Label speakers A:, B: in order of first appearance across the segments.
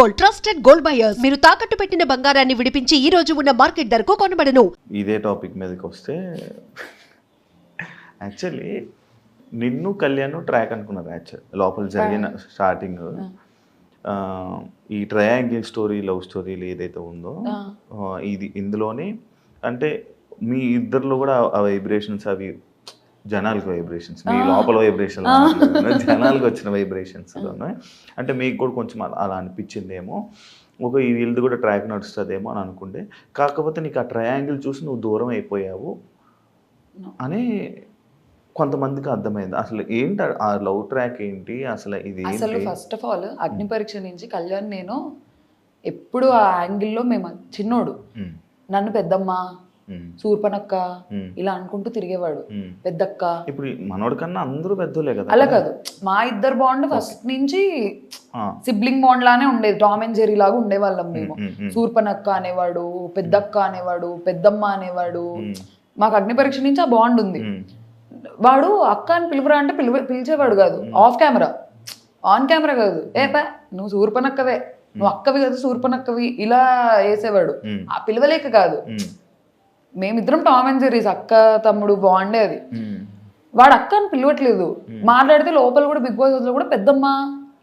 A: Gold, trusted gold buyers. మీరు తాకట్టు పెట్టిన బంగారాన్ని విడిపించి ఈ రోజు ఉన్న మార్కెట్ ధరకు కొనబడను.
B: ఇదే టాపిక్ మీదకి వస్తే యాక్చువల్లీ నిన్ను కళ్యాణ్ ట్రాక్ అనుకున్నారు. యాక్చువల్ లోపల జరిగిన స్టార్టింగ్ ఈ ట్రయాంగిల్ స్టోరీ, లవ్ స్టోరీలు ఏదైతే ఉందో ఇందులోనే అంటే మీ ఇద్దరిలో కూడా ఆ వైబ్రేషన్స్ అవి జనాలకి వైబ్రేషన్స్, మీ లోపల వైబ్రేషన్ జనాలకు వచ్చిన వైబ్రేషన్స్ అంటే మీకు కూడా కొంచెం అలా అనిపించిందేమో, ఒక ఈ వీళ్ళది కూడా ట్రాక్ నడుస్తుందేమో అని అనుకుంటే, కాకపోతే నీకు ఆ ట్రయాంగిల్ చూసి నువ్వు దూరం అయిపోయావు అని కొంతమందికి అర్థమైంది. అసలు ఏంటి ఆ లవ్ ట్రాక్ ఏంటి అసలు? ఇది
C: అసలు ఫస్ట్ ఆఫ్ ఆల్ అగ్ని పరీక్ష నుంచి కళ్యాణ్ నేను ఎప్పుడు ఆ యాంగిల్లో మేము చిన్నోడు, నన్ను పెద్దమ్మ, సూర్పనక్క ఇలా అనుకుంటూ తిరిగేవాడు. పెద్దక్క
B: ఇప్పుడు మనోడి కన్నా అందరూ పెద్దోలే కదా.
C: అలా కాదు, మా ఇద్దరు బాండ్ ఫస్ట్ నుంచి సిబ్లింగ్ బాండ్ లానే ఉండేది. టామ్ అండ్ జెర్రీ లాగా ఉండేవాళ్ళం మేము. సూర్పనక్క అనేవాడు, పెద్దక్క అనేవాడు, పెద్దమ్మ అనేవాడు. మాకు అగ్ని పరీక్ష నుంచి ఆ బాండ్ ఉంది. వాడు అక్క అని పిలువరా అంటే పిలిచేవాడు కాదు. ఆఫ్ కెమెరా, ఆన్ కెమెరా కాదు. నువ్వు సూర్పనక్కవే, నువ్వు అక్కవి కదా సూర్పనక్కవి ఇలా వేసేవాడు. ఆ పిలవలేక కాదు, మేమిద్దరం టామ్ అండ్ జెర్రీస్, అక్క తమ్ముడు బాండే అది. వాడు అక్క అని పిలవట్లేదు. మాట్లాడితే లోపల కూడా బిగ్ బాస్ లో కూడా పెద్దమ్మ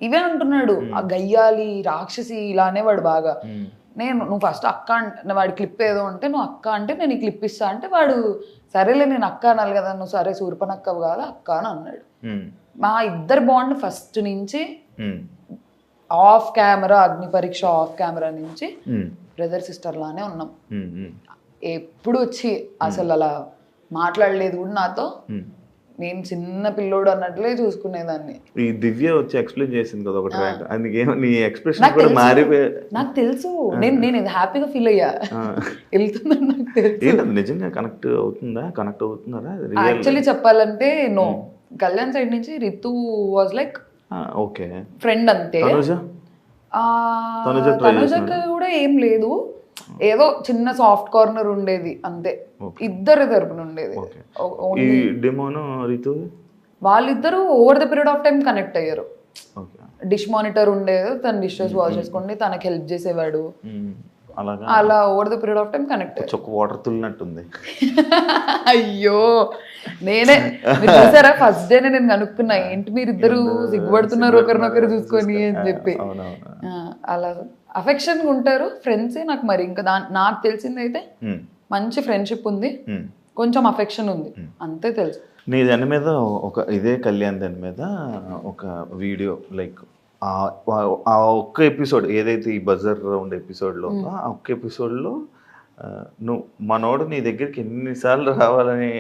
C: ఇవే అంటున్నాడు. ఆ గయ్యాలి రాక్షసి ఇలా అనేవాడు బాగా. నువ్వు ఫస్ట్ అక్క అంటే వాడి క్లిప్ ఏదో ఉంటే నువ్వు అక్క అంటే నేను ఈ క్లిప్ ఇస్తా అంటే వాడు సరేలే నేను అక్క అనాలి కదా, నువ్వు సరే సూర్పనక్కవు కాదు అక్క అని అన్నాడు. మా ఇద్దరు బాండ్ ఫస్ట్ నుంచి ఆఫ్ కెమెరా, అగ్ని పరీక్ష ఆఫ్ కెమెరా నుంచి బ్రదర్ సిస్టర్ లానే ఉన్నాం. ఎప్పుడు వచ్చి అసలు అలా మాట్లాడలేదు కూడా నాతో. నేను చిన్న పిల్లోడు అన్నట్లే చూసుకునేదాన్ని.
B: ఈ దివ్య వచ్చి ఎక్స్ప్లెయిన్ చేసింది కదా ఒక ట్రాక్, అందుకే నీ ఎక్స్ప్రెషన్ కూడా మారిపోయి
C: నాకు తెలుసు. నేను హ్యాపీగా ఫీల్ అయ్యా వెళ్తుందని నాకు తెలుసు.
B: నిజంగా కనెక్ట్ అవుతున్నారా?
C: యాక్చువల్లీ చెప్పాలంటే నో, కళ్యాణ్ సైడ్ నుంచి Ritu was like
B: okay
C: friend అంతే. తనుజకి కూడా ఏం లేదు, ఏదో చిన్న సాఫ్ట్ కార్నర్ ఉండేది అంతే. ఇద్దరు తరపున ఉండేది. వాళ్ళిద్దరూ over the period of time connect అయ్యారు. డిష్ మానిటర్ ఉండేది, తన డిషెస్ వాష్ చేసుకుంటే తనకి హెల్ప్ చేసేవాడు. అలా over the period of time connect అయ్యారు.
B: వాటర్ తుల్లినట్టుంది.
C: అయ్యో నేనే చూసారా ఫస్ట్ డే నేను కనుక్కున్నా, ఏంటి మీరు ఇద్దరు సిగ్గుపడుతున్నారు ఒకరినొకరు చూసుకొని అని చెప్పి. అలా అఫెక్షన్ ఉంటారు ఫ్రెండ్సే. నాకు మరి ఇంకా నాకు తెలిసింది అయితే మంచి ఫ్రెండ్షిప్ ఉంది, కొంచెం అఫెక్షన్ ఉంది, అంతే తెలుసు.
B: నీ దాని మీద ఇదే కళ్యాణ్ దాని మీద ఒక వీడియో లైక్ ఆ ఒక్క ఎపిసోడ్ ఏదైతే ఈ బజర్ రౌండ్ ఎపిసోడ్లో ఆ ఒక్క ఎపిసోడ్లో నువ్వు మనోడు నీ దగ్గరికి ఎన్నిసార్లు రావాలని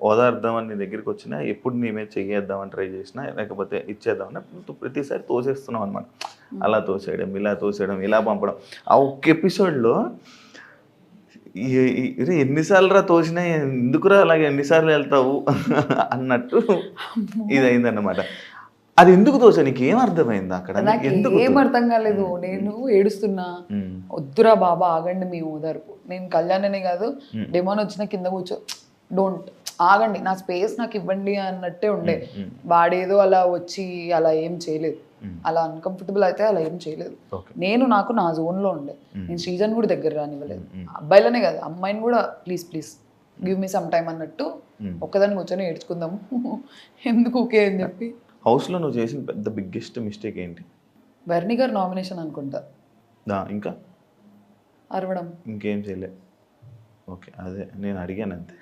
B: ఓదార్దామని నీ దగ్గరికి వచ్చినా, ఎప్పుడు నీ మీద చెయ్యేద్దామని ట్రై చేసినా, లేకపోతే ఇచ్చేద్దామని ప్రతిసారి తోసేస్తున్నావు అనమాట. అలా తోసేయడం, ఇలా తోసేయడం, ఇలా పంపడం. ఆ ఒక్క ఎపిసోడ్లో ఎన్నిసార్లు రా తోసినా ఎందుకురా అలాగే ఎన్నిసార్లు వెళ్తావు అన్నట్టు ఇది అయిందన్నమాట. అది ఎందుకు తోసా? నీకు ఏం అర్థమైంది అక్కడ?
C: ఏం అర్థం కాలేదు. నేను ఏడుస్తున్నా, వద్దురా బాబా ఆగండి మీ ఓదార్పు. నేను కళ్యాణ్ అనే కాదు, డెమోన్ వచ్చిన కింద కూర్చో, డోంట్ ఆగండి, నా స్పేస్ నాకు ఇవ్వండి అన్నట్టే ఉండే. వాడేదో అలా వచ్చి అలా ఏం చేయలేదు, అలా అన్కంఫర్టబుల్ అయితే అలా ఏం చేయలేదు. నాకు నా జోన్లో ఉండే. నేను శ్రీజన్ కూడా దగ్గర రానివ్వలేదు. అబ్బాయిలనే కాదు అమ్మాయిని కూడా please please give me some time అన్నట్టు ఒక్కదాన్ని కూర్చొని ఏడ్చుకుందాము ఎందుకు ఓకే అని చెప్పి.
B: హౌస్లో నువ్వు చేసిన పెద్ద బిగ్గెస్ట్ మిస్టేక్ ఏంటి?
C: బర్నీ గారు నామినేషన్ అనుకుంటా.
B: ఇంకా
C: అరవడం,
B: ఇంకేం చేయలే. ఓకే, అదే నేను అడిగాను అంతే.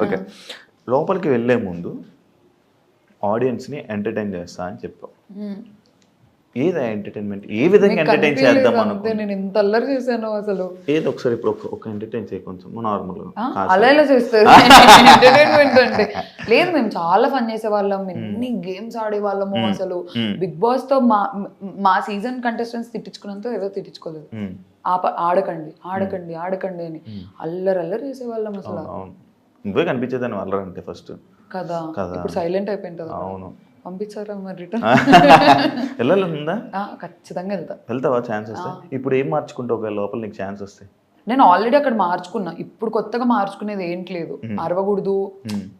B: ఓకే, లోపలికి వెళ్ళే ముందు ఆడియన్స్ని ఎంటర్టైన్ చేస్తా అని చెప్పావు. ఏదా ఎంటర్టైన్మెంట్? ఏ విధంగా ఎంటర్టైన్ చేద్దాం అనుకో.
C: నేను ఎంత అల్లరి చేశాను అసలు.
B: ఏదో ఒకసారి ఇప్పుడు ఒక ఎంటర్టైన్ చేయ కొంచెం నార్మల్
C: అలా ఎలా చేస్తారు ఎంటర్టైన్మెంట్ అంటే? లేదు, మేము చాలా ఫన్ చేసేవాళ్ళం, ఎన్ని గేమ్స్ ఆడేవాళ్ళము. అసలు బిగ్ బాస్ తో మా సీజన్ కంటెస్టెంట్స్ తిట్టించుకున్నంత ఏదో తిట్టించుకోలేదు. ఆడకండి ఆడకండి ఆడకండి అని అల్లరి చేసేవాళ్ళం అసలు.
B: నువ్వే కనిపించేదాన్ని అల్లరి అంటే ఫస్ట్
C: కదా. ఇప్పుడు సైలెంట్ అయిపోయింది కదా.
B: అవును,
C: పంపించారా మరి రిటర్న్?
B: వెళ్ళాలందా?
C: ఖచ్చితంగా వెళ్తావా?
B: ఛాన్స్ వస్తే ఇప్పుడు ఏం మార్చుకుంటావు లోపల నీకు ఛాన్స్ వస్తే?
C: నేను ఆల్రెడీ అక్కడ మార్చుకున్నా, ఇప్పుడు కొత్తగా మార్చుకునేది ఏంటి లేదు. అరవకూడదు,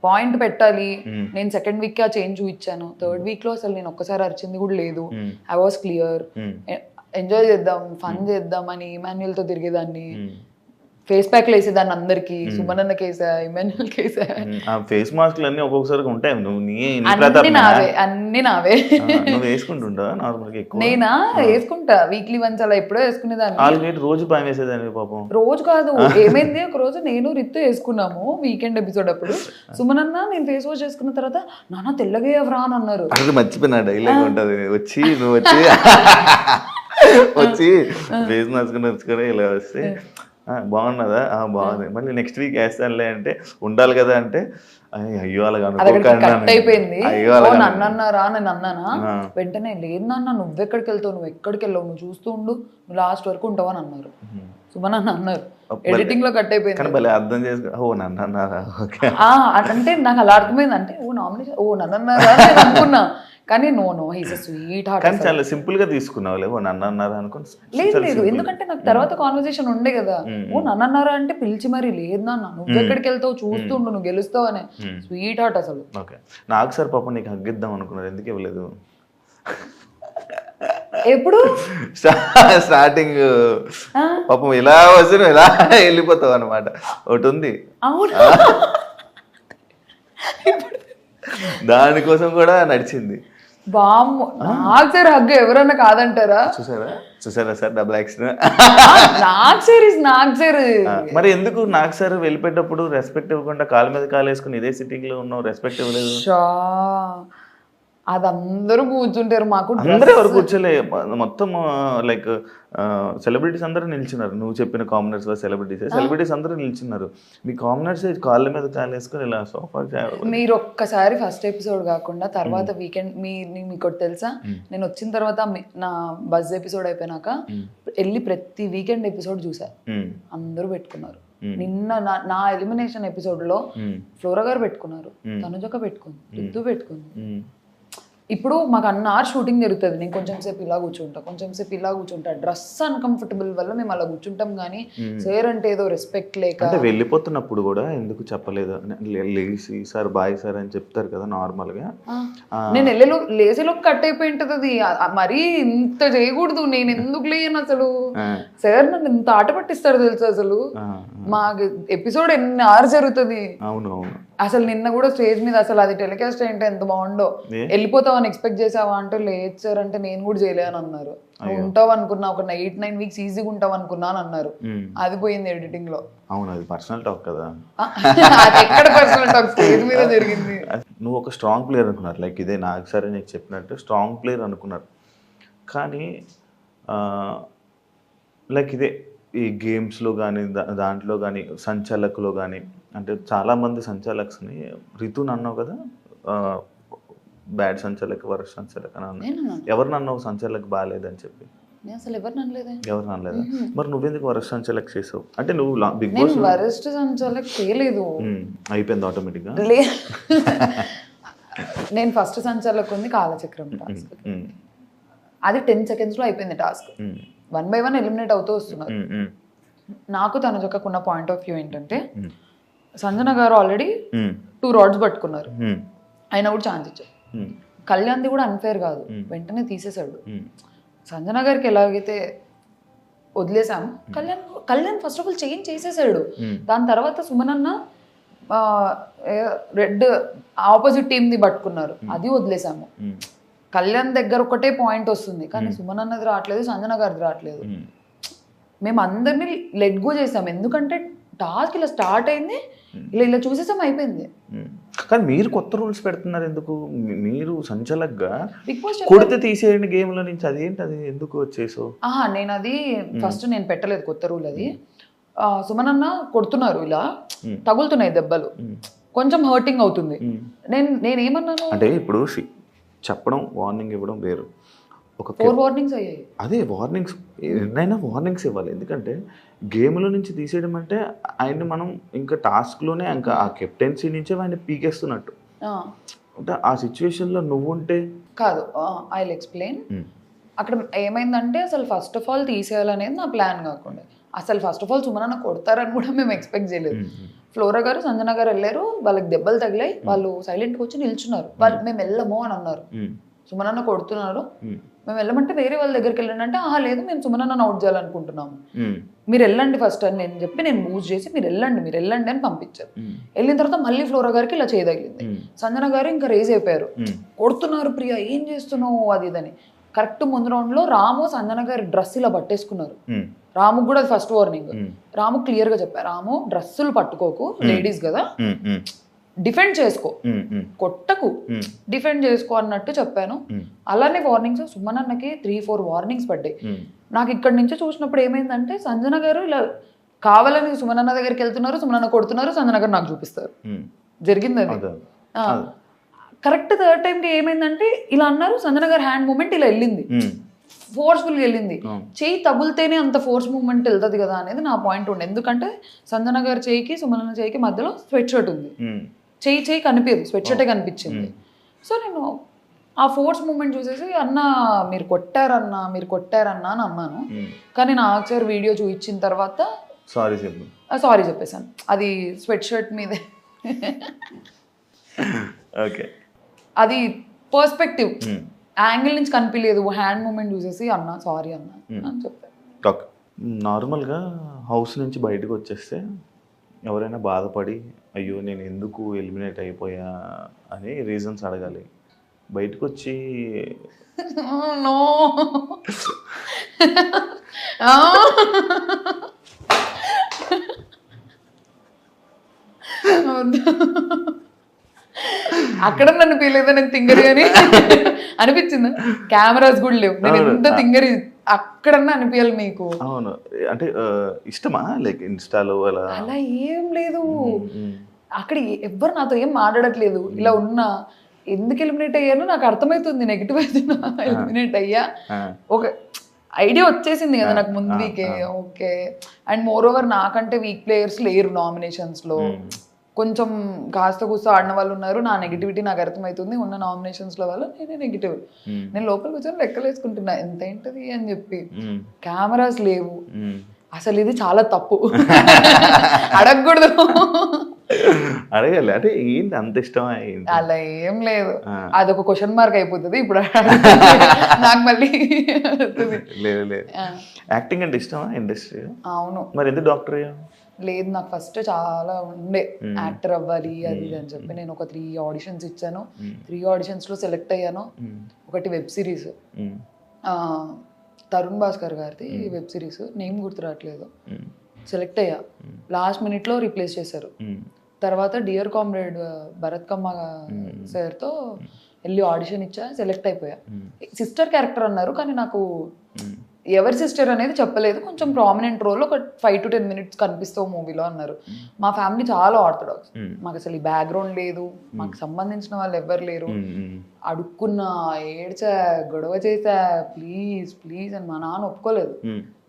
C: పాయింట్ పెట్టాలి. నేను సెకండ్ వీక్ ఆ చేంజ్ చూపించాను, థర్డ్ వీక్ లో అసలు నేను ఒక్కసారి అరిచింది కూడా లేదు. I was clear. ఎంజాయ్ చేద్దాం, ఫన్ చేద్దాం అని ఇమాన్యుయల్ తో తిరిగేదాన్ని, ఫేస్ ప్యాక్లు వేసేదాన్ని అందరికి, సుమనన్న కేసా, ఇమాన్యుయల్ కేసా.
B: ఫేస్ మాస్క్లు అన్ని ఒక్కొక్కసారి ఉంటాయి.
C: అన్ని నావే.
B: వేసుకుంటుంటా నార్మల్ గా?
C: నేనా వేసుకుంటా, వీక్లీ వన్స్ అలా ఎప్పుడో వేసుకునేదాన్ని.
B: రోజు భయం వేసేదాన్ని పాపం.
C: రోజు కాదు, ఏమైంది ఒక రోజు నేను రిత్తు వేసుకున్నాము వీకెండ్ ఎపిసోడ్ అప్పుడు. సుమనన్న నేను ఫేస్ వాష్ చేసుకున్న తర్వాత నాన్న తెల్లగా ఎవరా అని అన్నారు.
B: అది మర్చిపోయినా డైలాగ్ ఉంటది, వచ్చి నువ్వు వచ్చి ఫేస్ మాస్క్ నచ్చుకొని ఇలా వస్తే బాగున్నదా, బాగుంది, మళ్ళీ నెక్స్ట్ వీక్ వేస్తానులే అంటే ఉండాలి కదా అంటే అయ్యో అలాగా
C: అయిపోయింది. నన్ను అన్నారా, నేను అన్నానా? వెంటనే లేదు నాన్న, నువ్వెక్కడికి వెళ్తావు, నువ్వు ఎక్కడికి వెళ్ళావు, నువ్వు చూస్తూ ఉండు, నువ్వు లాస్ట్ వరకు ఉంటావు అని అన్నారు. సుమనన్న అన్నారు. ఎడిటింగ్ లో కట్ అయిపోయింది.
B: అర్థం చేసుకో, ఓ నన్ను అన్నారా
C: అంటే నాకు అలా అర్థమైంది. అంటే ఓ నామినేషన్, ఓ నన్ను అన్నారా అనుకున్నా. కానీ నో హీస్ స్వీట్ హార్ట్.
B: కానీ చాలా సింపుల్ గా తీసుకున్నావు, ఓ నన్ను అన్నారా అనుకుని.
C: లేదు, ఎందుకంటే నాకు తర్వాత కాన్వర్సేషన్ ఉండే కదా. ఓ నన్ను అన్నారా అంటే పిలిచి మరి, లేదు నాన్న నువ్వు ఎక్కడికి వెళ్తావు చూస్తుండు, నువ్వు గెలుస్తావు అనే స్వీట్ హార్ట్ అసలు.
B: ఓకే, నాకు సార్ పాపం నీకు హగ్గిద్దాం అనుకున్నారు, ఎందుకు ఇవ్వలేదు?
C: ఎప్పుడు
B: స్టార్టింగ్ పాపం ఇలా వస్తే ఇలా వెళ్ళిపోతావు అనమాట, ఒకటి ఉంది. దానికోసం కూడా నడిచింది.
C: బామ్మ నాకు సార్ హగ్గు ఎవరన్నా కాదంటారా?
B: చూసారా సార్ డబుల్ యాక్షన్.
C: నాకు సార్
B: మరి ఎందుకు నాకు సార్ వెళ్ళిపోయేటప్పుడు రెస్పెక్ట్ ఇవ్వకుండా కాళ్ళ మీద కాలు వేసుకుని ఇదే సిట్టింగ్ లో ఉన్నావు, రెస్పెక్ట్ ఇవ్వలేదు?
C: అది అందరూ కూర్చుంటారు, మాకు
B: అందరూ ఎవరు కూర్చోలే, మొత్తం లైక్ సెలబ్రిటీస్ అందరూ నిల్చున్నారు. నువ్వు చెప్పిన కామనర్స్ సెలబ్రిటీస్ అందరూ నిల్చున్నారు. మీ కామనర్స్ కాళ్ళ మీద కాలు వేసుకొని ఇలా సోఫా.
C: మీరు ఒక్కసారి ఫస్ట్ ఎపిసోడ్ కాకుండా తర్వాత వీకెండ్ మీకు తెలుసా, నేను వచ్చిన తర్వాత నా బజ్ ఎపిసోడ్ అయిపోయినాక వెళ్ళి ప్రతి వీకెండ్ ఎపిసోడ్ చూసా, అందరూ పెట్టుకున్నారు. నిన్న నా ఎలిమినేషన్ ఎపిసోడ్ లో ఫ్లోరా గారు పెట్టుకున్నారు, తనుజక పెట్టుకుంది, రిద్దు పెట్టుకుంది. ఇప్పుడు మాకు అన్నారు షూటింగ్ జరుగుతుంది, నేను కొంచెం సేపు ఇలా కూర్చుంటా, కొంచెం సేపు ఇలా కూర్చుంటా. డ్రెస్ అన్కంఫర్టబుల్ వల్ల మేము అలా కూర్చుంటాం, కానీ సార్ అంటే ఏదో రెస్పెక్ట్ లేక.
B: అంటే వెళ్ళిపోతున్నప్పుడు కూడా ఎందుకు చెప్పలేదు, లేసి సార్ బాయ్ సార్ అని చెప్తారు కదా నార్మల్ గా.
C: నేను లేసేలోకి కట్ అయిపోయి ఉంటుంది అది, మరీ ఇంత చేయకూడదు. నేను ఎందుకు లేను అసలు, సార్ నన్ను ఇంత ఆట పట్టిస్తారు తెలుసు అసలు. మాకు ఎపిసోడ్ ఎన్ని అవర్స్ జరుగుతుంది.
B: అవునవును,
C: అసలు నిన్న కూడా స్టేజ్ మీద అసలు అది టెలికాస్ట్ ఏంటో ఎంత బాగుండో. వెళ్ళిపోతావని ఎక్స్పెక్ట్ చేసావా అంటే లేదు సార్ అంటే నేను కూడా చేయలేని అన్నారు. నువ్వు ఉంటావు అనుకున్నా, ఒక 8-9 వీక్స్ ఈజీగా ఉంటావు అనుకున్నా అని అన్నారు. అది పోయింది ఎడిటింగ్ లో.
B: అవును, అది పర్సనల్ టాక్ కదా.
C: అది ఎక్కడ పర్సనల్ టాక్, స్టేజ్ మీద జరిగింది.
B: నువ్వు ఒక స్ట్రాంగ్ ప్లేయర్ అనుకున్నారు, లైక్ ఇదే నాకు సరే నీకు చెప్పినట్టు స్ట్రాంగ్ ప్లేయర్ అనుకున్నారు. కానీ లైక్ ఇదే ఈ గేమ్స్లో కానీ దాంట్లో కానీ సంచాలకులో కానీ, అంటే చాలామంది సంచాలక్స్ని రితుని అన్నావు కదా, బ్యాడ్ సంచాలక్ వరస్ట్ సంచాలక్ అని అన్నా. ఎవరిని అన్నావు సంచాలక్ బాగాలేదని చెప్పి?
C: అసలు ఎవరిని
B: అనలేదా? మరి నువ్వెందుకు వరస్ట్ సంచాలక్ చేసావు? అంటే నువ్వు బిగ్ బాస్
C: వరస్ట్ సంచాలక్ చేయలేదు,
B: అయిపోయింది ఆటోమేటిక్గా.
C: నేను ఫస్ట్ సంచాలక్ ఉంది కాలచక్రం టాస్క్, అది 10 seconds లో అయిపోయింది టాస్క్. 1 by 1 ఎలిమినేట్ అవుతూ వస్తున్నారు. నాకు తనుజకున్న పాయింట్ ఆఫ్ వ్యూ ఏంటంటే, సంజన గారు ఆల్రెడీ 2 rods పట్టుకున్నారు, అయినా కూడా ఛాన్స్ ఇచ్చారు. కళ్యాణ్ది కూడా అన్ఫేర్ కాదు, వెంటనే తీసేశాడు. సంజన గారికి ఎలాగైతే వదిలేసాము, Kalyan first of all change చేసేసాడు. దాని తర్వాత సుమనన్న రెడ్ ఆపోజిట్ టీమ్ది పట్టుకున్నారు, అది వదిలేసాము. కళ్యాణ్ దగ్గర ఒకటే పాయింట్ వస్తుంది, కానీ సుమనన్నది రావట్లేదు, సంజన గారిది రావట్లేదు. మేము అందరినీ లెట్ గో చేసాం, ఎందుకంటే టాస్క్ ఇలా స్టార్ట్ అయింది, ఇలా చూసేసాం, అయిపోయింది.
B: కానీ మీరు కొత్త రూల్స్ పెడుతున్నారు ఎందుకు? మీరు సంచలక్గా బిగ్ బాస్ కొడితే తీసేయండి గేమ్ లో నుంచి, అదేంటి, అది ఎందుకు వచ్చేసో?
C: నేను అది ఫస్ట్ నేను పెట్టలేదు కొత్త రూల్. అది సుమనన్న కొడుతున్నారు, ఇలా తగులుతున్నాయి దెబ్బలు, కొంచెం హర్టింగ్ అవుతుంది. నేనేమన్నాను
B: అంటే ఇప్పుడు చెప్పడం వార్నింగ్ ఇవ్వడం వేరు. ఒక
C: 4 warnings అయ్యాయి.
B: అదే వార్నింగ్స్, ఎన్నైనా వార్నింగ్స్ ఇవ్వాలి. ఎందుకంటే గేమ్లో నుంచి తీసేయడం అంటే ఆయన్ని మనం ఇంకా టాస్క్లోనే ఇంకా ఆ కెప్టెన్సీ నుంచే ఆయన పీకేస్తున్నట్టు. అంటే ఆ సిచ్యువేషన్లో నువ్వుంటే
C: కాదు. I will explain. అక్కడ ఏమైందంటే అసలు ఫస్ట్ ఆఫ్ ఆల్ తీసేయాలనేది నా ప్లాన్ కాకుండా, అసలు ఫస్ట్ ఆఫ్ ఆల్ సుమనన్న కొడతారని కూడా మేము ఎక్స్పెక్ట్ చేయలేదు. ఫ్లోరా గారు సంజన గారు వెళ్ళారు, వాళ్ళకి దెబ్బలు తగిలాయి, వాళ్ళు సైలెంట్గా వచ్చి నిల్చున్నారు. వాళ్ళు మేము వెళ్ళము అని అన్నారు. సుమనన్న కొడుతున్నారు, మేము వెళ్ళమంటే వేరే వాళ్ళ దగ్గరికి వెళ్ళండి అంటే లేదు మేము సుమనన్న అవుట్ చేయాలనుకుంటున్నాము, మీరు వెళ్ళండి ఫస్ట్ అని నేను చెప్పి నేను మూవ్ చేసి మీరు వెళ్ళండి అని పంపించారు. వెళ్ళిన తర్వాత మళ్ళీ ఫ్లోరా గారికి ఇలా చేయదగిలింది. సంజన గారు ఇంకా రేజ్ అయిపోయారు, కొడుతున్నారు ప్రియా ఏం చేస్తున్నావు అది ఇదని. కరెక్ట్ ముందు రౌండ్లో రాము సంజన గారి డ్రెస్ ఇలా పట్టేసుకున్నారు. రాముకు కూడా ఫస్ట్ వార్నింగ్. రాము క్లియర్ గా చెప్పారు, రాము డ్రెస్సులు పట్టుకోకు, లేడీస్ కదా, డిఫెండ్ చేసుకో, కొట్టకు, డిఫెండ్ చేసుకో అన్నట్టు చెప్పాను. అలానే వార్నింగ్స్ సుమనన్నకి 3-4 వార్నింగ్స్ పడ్డాయి. నాకు ఇక్కడ నుంచి చూసినప్పుడు ఏమైందంటే సంజన గారు ఇలా కావాలని సుమనన్న దగ్గరికి వెళ్తున్నారు, సుమనన్న కొడుతున్నారు, సంజన గారు నాకు చూపిస్తారు. జరిగింది అది. కరెక్ట్ థర్డ్ టైంకి ఏమైందంటే ఇలా అన్నారు, సంజన గారు హ్యాండ్ మూమెంట్ ఇలా వెళ్ళింది, ఫోర్స్ఫుల్గా వెళ్ళింది. చెయ్యి తగులితేనే అంత ఫోర్స్ మూమెంట్ వెళ్తుంది కదా అనేది నా పాయింట్ ఉండే. ఎందుకంటే సంజన గారి చేయికి సుమనన్న చేయికి మధ్యలో స్వెట్ షర్ట్ ఉంది, చెయ్యి కనిపించదు, స్వెట్ షర్టే కనిపించింది. సో నేను ఆ ఫోర్స్ మూమెంట్ చూసేసి మీరు కొట్టారన్నా అని అన్నాను. కానీ నా ఆక్చర్ వీడియో చూపించిన తర్వాత సారీ చెప్పేశాను, అది స్వెట్ షర్ట్ మీదే. అది పర్స్పెక్టివ్ యాంగిల్ నుంచి కనిపించలేదు, హ్యాండ్ మూమెంట్ చూసేసి సారీ అని చెప్పాను.
B: నార్మల్గా హౌస్ నుంచి బయటకు వచ్చేస్తే ఎవరైనా బాధపడి అయ్యో నేను ఎందుకు ఎలిమినేట్ అయిపోయా అని రీజన్స్ అడగాలి. బయటకు వచ్చి
C: నో అక్కడ నన్ను ఫీల్ నేను తింగరి అని అనిపించింది. కెమెరాస్ కూడా లేవు, నేను ఎంత తింగరి అక్కడన్నా అనిపించాలి మీకు.
B: అవును, అంటే ఇష్టమా లైక్ ఇన్స్టాలో అలా
C: ఏం లేదు. అక్కడ ఎవ్వరు నాతో ఏం మాట్లాడట్లేదు. ఇలా ఉన్నా ఎందుకు ఎలిమినేట్ అయ్యానో నాకు అర్థమవుతుంది, నెగిటివ్ అవుతున్నా ఎలిమినేట్ అయ్యా ఒక ఐడియా వచ్చేసింది కదా నాకు ముందు వీకే. ఓకే, అండ్ మోర్ ఓవర్ నాకంటే వీక్ ప్లేయర్స్ లేరు నామినేషన్స్లో, కొంచెం కాస్త కూస్త ఆడిన వాళ్ళు ఉన్నారు. నా నెగిటివిటీ నాకు అర్థమవుతుంది, ఉన్న నామినేషన్స్లో వాళ్ళు నేనే నెగిటివ్. నేను లోపలికి వచ్చి లెక్కలు వేసుకుంటున్నా ఎంత ఏంటది అని చెప్పి. కెమెరాస్ లేవు, అసలు ఇది చాలా తప్పు, అడగకూడదు.
B: అడగాలి. అంటే ఏంటి అంత ఇష్టమా?
C: అలా ఏం లేదు, అదొక క్వశ్చన్ మార్క్ అయిపోతుంది ఇప్పుడు నాకు మళ్ళీ.
B: లేదు లేదు, యాక్టింగ్ అంటే ఇష్టమా ఇండస్ట్రీ?
C: అవును.
B: మరి ఎందుకు డాక్టర్ అయ్యా?
C: లేదు, నాకు ఫస్ట్ చాలా ఉండే యాక్టర్ అవ్వాలి అది అని చెప్పి. నేను ఒక 3 ఆడిషన్స్ ఇచ్చాను, 3 ఆడిషన్స్లో సెలెక్ట్ అయ్యాను. ఒకటి వెబ్ సిరీస్, తరుణ్ భాస్కర్ గారిది వెబ్ సిరీస్, నేమ్ గుర్తు రావట్లేదు. సెలెక్ట్ అయ్యా, లాస్ట్ మినిట్లో రీప్లేస్ చేశారు. తర్వాత డియర్ కామ్రేడ్ భరత్ కమ్మ సార్తో వెళ్ళి ఆడిషన్ ఇచ్చా, సెలెక్ట్ అయిపోయా. సిస్టర్ క్యారెక్టర్ అన్నారు, కానీ నాకు ఎవరి సిస్టర్ అనేది చెప్పలేదు. కొంచెం ప్రామినెంట్ రోల్, ఒక 5 to 10 minutes కనిపిస్తావు మూవీలో అన్నారు. మా ఫ్యామిలీ చాలా ఆర్థడాక్స్, మాకు అసలు ఈ బ్యాక్గ్రౌండ్ లేదు, మాకు సంబంధించిన వాళ్ళు ఎవ్వరు లేరు. అడుక్కున్నా, ఏడ్చా, గొడవ చేసా, ప్లీజ్ ప్లీజ్ అని. మా నాన్న ఒప్పుకోలేదు,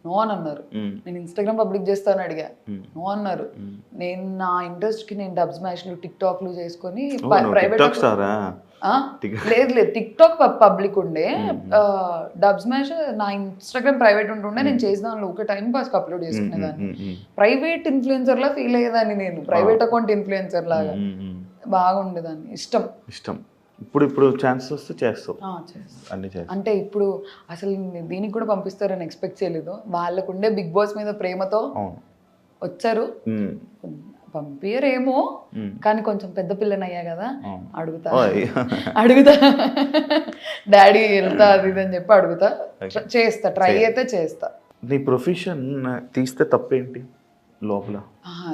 C: నో అని అన్నారు. నేను ఇన్స్టాగ్రామ్ పబ్లిక్ చేస్తాను అడిగా, నో అన్నారు. నేను నా ఇంట్రెస్ట్ కి నేను డబ్ స్మాష్లు టిక్టాక్లు చేసుకొని ప్రైవేట్, లేదు టిక్ టాక్ పబ్లిక్ ఉండే, డబ్ స్మాష్ నా ఇన్స్టాగ్రామ్ ప్రైవేట్ ఉంటుండే. నేను చేసిన దానిలో ఒక టైం పాస్కి అప్లోడ్ చేసుకునేదాన్ని. ప్రైవేట్ ఇన్ఫ్లుయెన్సర్ లా ఫీల్ అయ్యేదాన్ని నేను, ప్రైవేట్ అకౌంట్ ఇన్ఫ్లుయెన్సర్ లాగా బాగుండేదాన్ని. ఇష్టం.
B: ఇప్పుడు ఛాన్స్ వస్తే చేస్తావు అన్ని.
C: అంటే ఇప్పుడు అసలు దీనికి కూడా పంపిస్తారని ఎక్స్పెక్ట్ చేయలేదు. వాళ్ళకుండే బిగ్ బాస్ మీద ప్రేమతో వచ్చారు. పంపియరేమో, కానీ కొంచెం పెద్ద పిల్లని అయ్యా కదా, అడుగుతా డాడీ వెళ్తా అది ఇది అని చెప్పి అడుగుతా, చేస్తా, ట్రై అయితే చేస్తా.
B: నీ ప్రొఫెషన్ తీస్తే తప్పేంటి లోపల?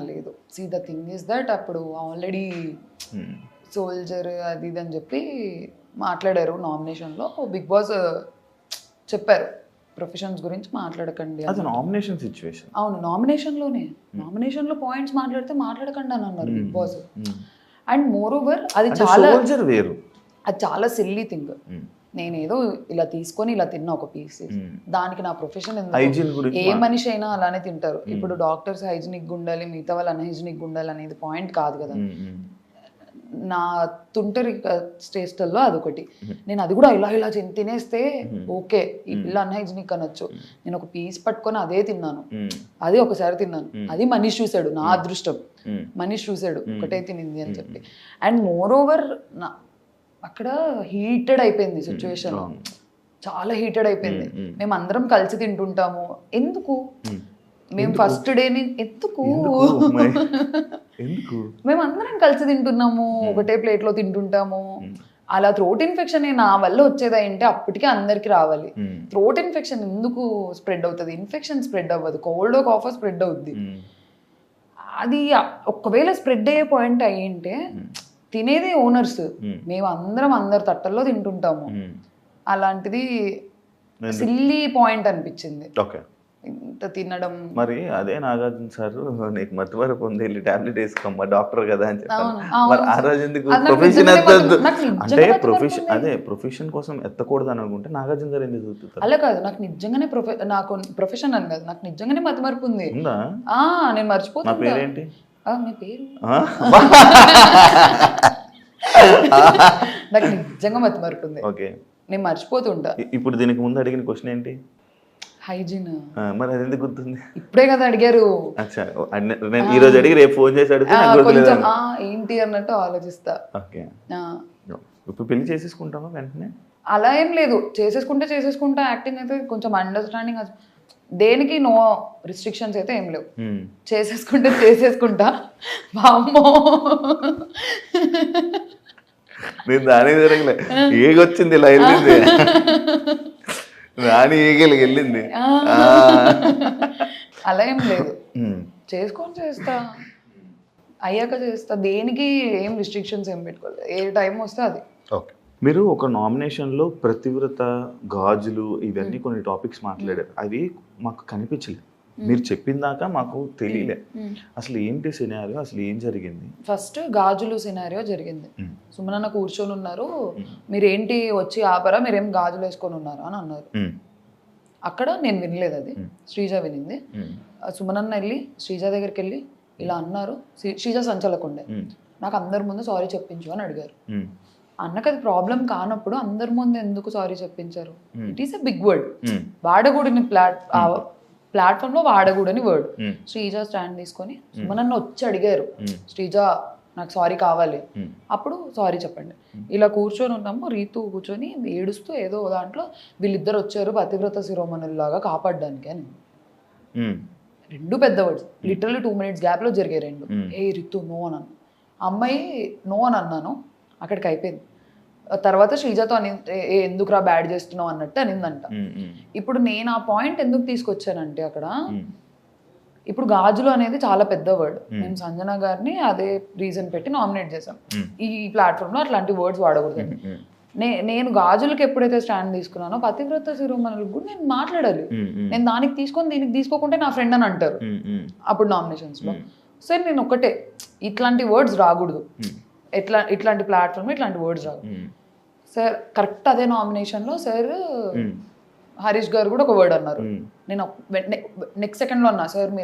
C: లేదు, see the thing is that అప్పుడు ఆల్రెడీ సోల్జర్ అది ఇది అని చెప్పి మాట్లాడారు నామినేషన్లో. బిగ్ బాస్ చెప్పారు ప్రొఫెషన్స్ గురించి మాట్లాడకండి.
B: అది నామినేషన్ సిచ్యువేషన్.
C: అవును, నామినేషన్లో పాయింట్స్ మాట్లాడకండి అని అన్నారు big boss. And moreover అది చాలా సిల్లీ థింగ్. నేనేదో ఇలా తీసుకొని ఇలా తిన్నా ఒక పీస్, దానికి నా ప్రొఫెషన్ ఎందుకు? ఏ మనిషి అయినా అలానే తింటారు. ఇప్పుడు డాక్టర్స్ హైజీనిక్ ఉండాలి, మిగతా వాళ్ళు అన్హైజీనిక్ ఉండాలి అనేది పాయింట్ కాదు కదా. నా తుంటరి స్టేస్టల్లో అదొకటి. నేను అది కూడా ఇలా ఇలా తినేస్తే ఓకే ఈ పిల్ల అన్హైజీనిక్ అనొచ్చు. నేను ఒక పీస్ పట్టుకొని అదే తిన్నాను, అది ఒకసారి తిన్నాను, అది మనీష్ చూశాడు, నా అదృష్టం మనీష్ చూశాడు ఒకటే తినింది అని చెప్పి. అండ్ మోర్ ఓవర్ అక్కడ హీటెడ్ అయిపోయింది సిచ్యువేషన్, చాలా హీటెడ్ అయిపోయింది. మేము అందరం కలిసి తింటుంటాము, ఎందుకు మేము ఫస్ట్ డే ఎందుకు మేము అందరం కలిసి తింటున్నాము, ఒకటే ప్లేట్ లో తింటుంటాము. అలా థ్రోట్ ఇన్ఫెక్షన్ నా వల్ల వచ్చేది అంటే అప్పటికే అందరికి రావాలి. థ్రోట్ ఇన్ఫెక్షన్ ఎందుకు స్ప్రెడ్ అవుతుంది? ఇన్ఫెక్షన్ స్ప్రెడ్ అవ్వదు, కోల్డ్ కాఫ్ స్ప్రెడ్ అవుద్ది. అది ఒకవేళ స్ప్రెడ్ అయ్యే పాయింట్ అయ్యింటే తినేది ఓనర్స్, మేము అందరం అందరి తట్టల్లో తింటుంటాము. అలాంటిది సిల్లీ పాయింట్ అనిపించింది ఇంత తినడం.
B: మరి అదే నాగార్జున సార్ నీకు మతిమరపు ఉంది, వెళ్ళి టాబ్లెట్ వేసుకోమ్మా డాక్టర్ కదా అని చెప్పాను. మరి ఆ రోజు ఎందుకు ప్రొఫెషన్ ఎత్తద్దు అంటే ప్రొఫెషన్ కోసం ఎత్తకూడదు అని అనుకుంటే నాగార్జున గారు ఎందుకు చూపుతారు?
C: అలా కాదు, నాకు నిజంగానే నాకు ప్రొఫెషన్ అని కాదు, నాకు నిజంగానే మతిమరపు ఉంది. నేను మర్చిపోతున్నా.
B: నా పేరేంటి?
C: మీ పేరు నాకు నిజంగా మతిమరపు ఉంది.
B: ఓకే,
C: నేను మర్చిపోతుంటా.
B: ఇప్పుడు దీనికి ముందు అడిగిన క్వశ్చన్ ఏంటి?
C: హైజీన్.
B: మరి అది ఎందుకు గుర్తుంది?
C: ఇప్పుడే కదా అడిగారు.
B: నేను ఈ రోజు అడిగి రేపు ఫోన్ చేసి అడిగితే
C: కొంచెం ఏంటి అన్నట్టు ఆలోచిస్తా.
B: ఓకే, ఇప్పుడు పెళ్లి చేసేసుకుంటావా వెంటనే?
C: అలా ఏం లేదు, చేసేసుకుంటా. యాక్టింగ్ అయితే కొంచెం అండర్స్టాండింగ్, దేనికి నో రిస్ట్రిక్షన్స్ అయితే ఏం లేవు. చేసేసుకుంటా. వామ్మో
B: నేను దాని జరగలే, ఏగొచ్చింది ఇలా వెళ్ళింది, రాని ఏగలికి వెళ్ళింది.
C: అలా ఏం లేదు, చేస్తా, అయ్యాక చేస్తా. దేనికి ఏం రిస్ట్రిక్షన్స్ ఏం పెట్టుకోలేదు, ఏ టైం వస్తే అది.
B: ఓకే, మీరు ఒక నామినేషన్లో ప్రతివ్రత, గాజులు ఇవన్నీ కొన్ని టాపిక్స్ మాట్లాడారు. అవి మాకు కనిపించలేదు, మీరు చెప్పిన దాకా మాకు తెలియలే. అసలు ఏంటి సినారియో, అసలు ఏం జరిగింది?
C: ఫస్ట్ గాజులు సినారియో జరిగింది. సుమనన్న కూర్చొని ఉన్నారు, మీరేంటి వచ్చి ఆపరా, మీరేం గాజులు వేసుకొని ఉన్నారా అని అన్నారు. అక్కడ నేను వినలేదు, అది శ్రీజ వినింది. సుమనన్న వెళ్ళి శ్రీజ దగ్గరికి వెళ్ళి ఇలా అన్నారు. శ్రీజ సంచలకుండే, నాకు అందరి ముందు సారీ చెప్పించు అని అడిగారు. అన్నకు అది ప్రాబ్లం కానప్పుడు అందరి ముందు ఎందుకు సారీ చెప్పించారు? It is a big word, వాడకూడని ప్లాట్ఫామ్ లో వాడకూడని వర్డ్. శ్రీజ స్టాండ్ తీసుకొని సుమనన్న వచ్చి అడిగారు, శ్రీజ నాకు సారీ కావాలి, అప్పుడు సారీ చెప్పండి. ఇలా కూర్చొని ఉన్నాము, రీతు కూర్చొని ఏడుస్తూ ఏదో దాంట్లో వీళ్ళిద్దరు వచ్చారు పతివ్రత శిరోమణుల్లాగా కాపాడడానికి అని. రెండు పెద్ద వర్డ్స్, లిటరల్లీ 2 minutes గ్యాప్ లో జరిగాయి రెండు. ఏ రితు నో అని అన్నా, అమ్మాయి నో అని అన్నాను, అక్కడికి అయిపోయింది. తర్వాత శ్రీజతో అని ఎందుకురా బ్యాడ్ చేస్తున్నావు అన్నట్టు అనిందంట. ఇప్పుడు నేను ఆ పాయింట్ ఎందుకు తీసుకొచ్చానంటే అక్కడ ఇప్పుడు గాజులు అనేది చాలా పెద్ద వర్డ్. మేము సంజన గారిని అదే రీజన్ పెట్టి నామినేట్ చేసాం. ఈ ప్లాట్ఫామ్ లో అట్లాంటి వర్డ్స్ వాడకూడదు. నేను గాజులకు ఎప్పుడైతే స్టాండ్ తీసుకున్నానో పతివ్రత శిరోమణులకు కూడా నేను మాట్లాడాలి. నేను దానికి తీసుకొని దీనికి తీసుకోకుంటే నా ఫ్రెండ్ అని అంటారు అప్పుడు నామినేషన్స్ లో. సరే నేను ఒకటే, ఇట్లాంటి వర్డ్స్ రాకూడదు, ఇట్లాంటి ప్లాట్ఫామ్ ఇట్లాంటి వర్డ్స్ రావు. సార్ కరెక్ట్ అదే నామినేషన్ లో సార్ హరీష్ గారు కూడా ఒక వర్డ్ అన్నారు. నేను నెక్స్ట్ సెకండ్ లో అన్నా, సార్ మీరు